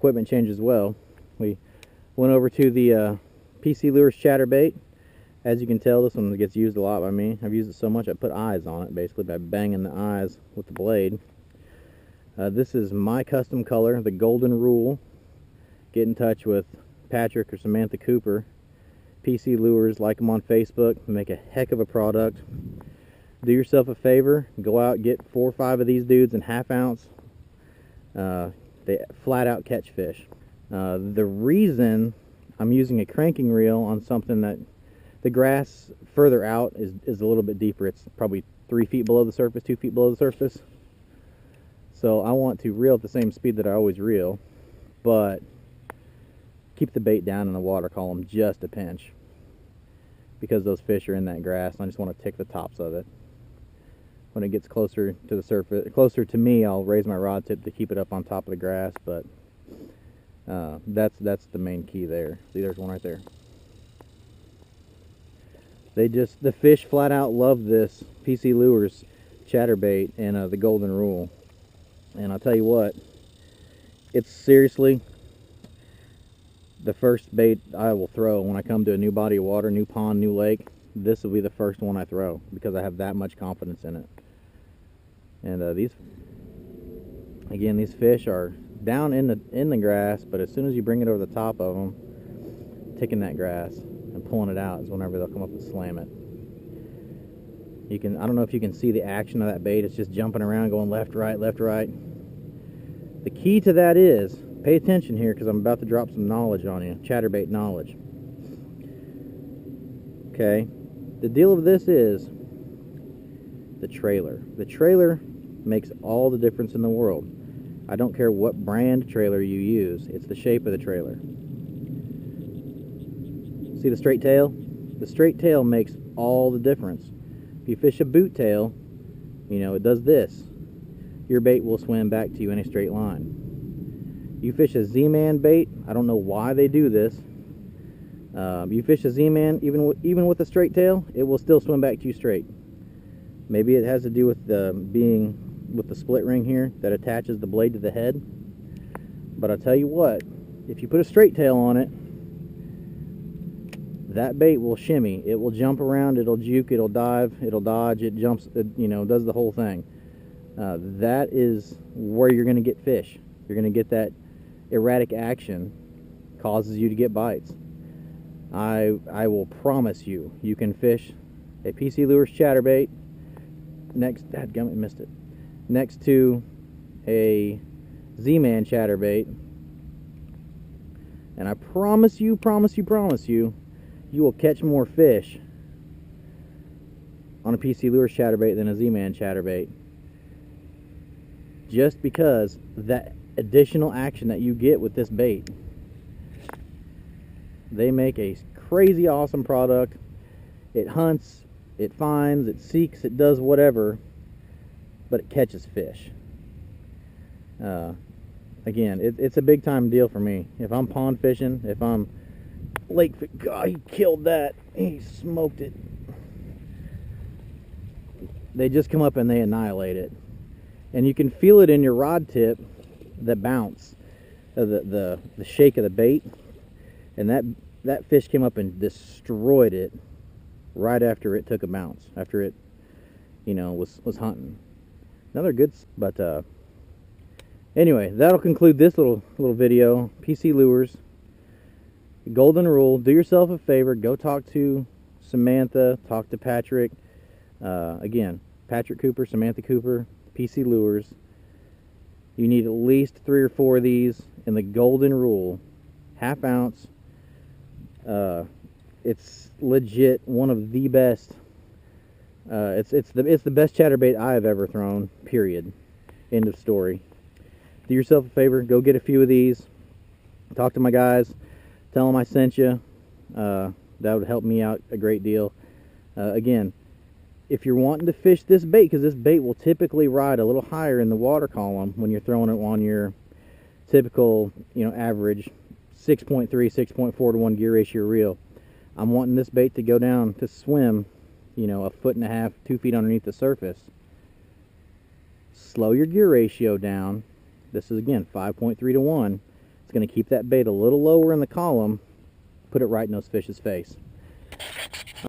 equipment change as well. We went over to the PC Lures Chatterbait. As you can tell, this one gets used a lot by me. I've used it so much I put eyes on it, basically, by banging the eyes with the blade. This is my custom color, the Golden Rule. Get in touch with Patrick or Samantha Cooper. PC Lures, like them on Facebook, make a heck of a product. Do yourself a favor, go out, get 4 or 5 of these dudes in ½ ounce. They flat out catch fish. The reason I'm using a cranking reel on something that the grass further out is a little bit deeper. It's probably 3 feet below the surface, 2 feet below the surface. So I want to reel at the same speed that I always reel, but keep the bait down in the water column just a pinch, because those fish are in that grass and I just want to tick the tops of it. When it gets closer to the surface, closer to me, I'll raise my rod tip to keep it up on top of the grass, but that's the main key there. See, there's one right there. The fish flat out love this PC Lures Chatterbait and the Golden Rule. And I'll tell you what, it's seriously the first bait I will throw when I come to a new body of water, new pond, new lake. This will be the first one I throw because I have that much confidence in it. And these fish are down in the grass, but as soon as you bring it over the top of them, ticking that grass and pulling it out is whenever they'll come up and slam it. I don't know if you can see the action of that bait. It's just jumping around, going left, right, left, right. The key to that is, pay attention here because I'm about to drop some knowledge on you, chatterbait knowledge. Okay, the deal of this is the trailer. The trailer makes all the difference in the world. I don't care what brand trailer you use, it's the shape of the trailer. See the straight tail? The straight tail makes all the difference. If you fish a boot tail, you know, it does this. Your bait will swim back to you in a straight line. You fish a Z-Man bait, I don't know why they do this. You fish a Z-Man, even with a straight tail, it will still swim back to you straight. Maybe it has to do with with the split ring here that attaches the blade to the head. But I'll tell you what, if you put a straight tail on it, that bait will shimmy. It will jump around, it'll juke, it'll dive, it'll dodge, it jumps, you know, does the whole thing. That is where you're going to get fish. You're going to get that erratic action, causes you to get bites. I will promise you, you can fish a PC Lures Chatterbait next, dadgummit, missed it, next to a Z-Man Chatterbait, and I promise you, you will catch more fish on a PC Lures Chatterbait than a Z-Man Chatterbait, just because that additional action that you get with this bait. They make a crazy awesome product. It hunts, it finds, it seeks, it does whatever, but it catches fish. Again, it's a big time deal for me. If I'm pond fishing, if I'm lake, God, he killed that. He smoked it. They just come up and they annihilate it. And you can feel it in your rod tip, the bounce, the shake of the bait. And that fish came up and destroyed it right after it took a bounce, after it, you know, was hunting. Another good, but anyway, that'll conclude this little video. PC Lures, Golden Rule. Do yourself a favor, go talk to Samantha, talk to Patrick. Again, Patrick Cooper, Samantha Cooper, PC Lures. You need at least 3 or 4 of these in the Golden Rule, ½ ounce. It's legit one of the best. It's the best chatterbait I have ever thrown. Period. End of story. Do yourself a favor, go get a few of these. Talk to my guys. Tell them I sent you. That would help me out a great deal. Again, if you're wanting to fish this bait, because this bait will typically ride a little higher in the water column when you're throwing it on your typical, you know, average 6.3, 6.4 to 1 gear ratio reel. I'm wanting this bait to go down to swim, you know, 1.5 feet, 2 feet underneath the surface. Slow your gear ratio down. This is again 5.3 to 1. It's going to keep that bait a little lower in the column, put it right in those fish's face.